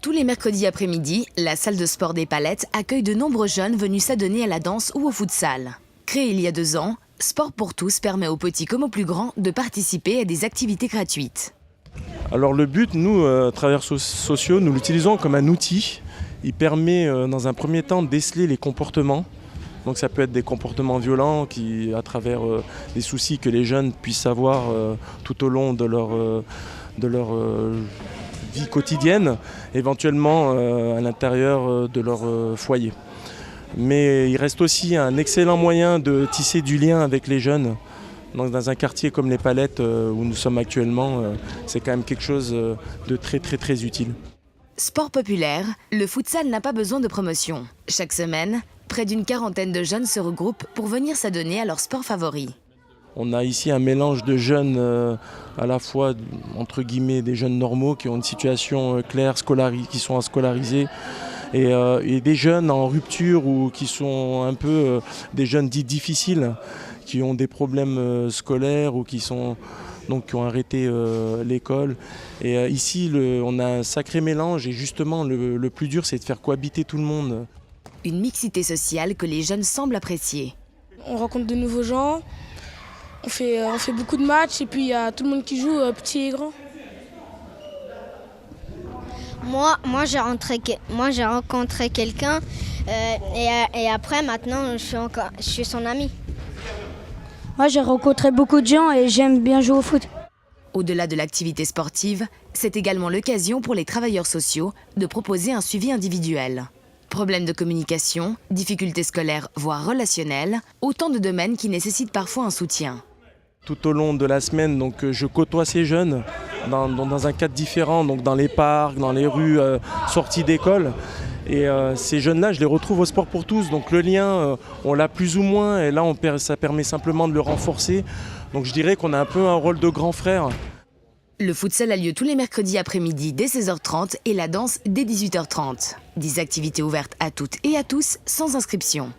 Tous les mercredis après-midi, la salle de sport des Palettes accueille de nombreux jeunes venus s'adonner à la danse ou au futsal. Créé il y a 2 ans, Sport pour tous permet aux petits comme aux plus grands de participer à des activités gratuites. Alors le but, nous, travailleurs sociaux, nous l'utilisons comme un outil. Il permet dans un premier temps de déceler les comportements. Donc ça peut être des comportements violents à travers des soucis que les jeunes puissent avoir tout au long de leur vie quotidienne, éventuellement à l'intérieur de leur foyer. Mais il reste aussi un excellent moyen de tisser du lien avec les jeunes. Donc dans un quartier comme les Palettes où nous sommes actuellement, c'est quand même quelque chose de très utile. Sport populaire, le futsal n'a pas besoin de promotion. Chaque semaine, près d'une 40aine de jeunes se regroupent pour venir s'adonner à leur sport favori. On a ici un mélange de jeunes, à la fois entre guillemets des jeunes normaux qui ont une situation claire, qui sont scolarisés, et des jeunes en rupture ou qui sont un peu des jeunes dits difficiles, qui ont des problèmes scolaires ou qui ont arrêté l'école. Et ici, on a un sacré mélange et justement le plus dur, c'est de faire cohabiter tout le monde. Une mixité sociale que les jeunes semblent apprécier. On rencontre de nouveaux gens, on fait beaucoup de matchs et puis il y a tout le monde qui joue, petits et grands. Moi j'ai rencontré quelqu'un et après maintenant je suis son ami. Moi j'ai rencontré beaucoup de gens et j'aime bien jouer au foot. Au-delà de l'activité sportive, c'est également l'occasion pour les travailleurs sociaux de proposer un suivi individuel. Problèmes de communication, difficultés scolaires, voire relationnelles, autant de domaines qui nécessitent parfois un soutien. Tout au long de la semaine, donc, je côtoie ces jeunes dans un cadre différent, donc dans les parcs, dans les rues, sorties d'école. Et ces jeunes-là, je les retrouve au Sport pour tous. Donc le lien, on l'a plus ou moins, et là ça permet simplement de le renforcer. Donc je dirais qu'on a un peu un rôle de grand frère. Le futsal a lieu tous les mercredis après-midi dès 16h30 et la danse dès 18h30. Des activités ouvertes à toutes et à tous sans inscription.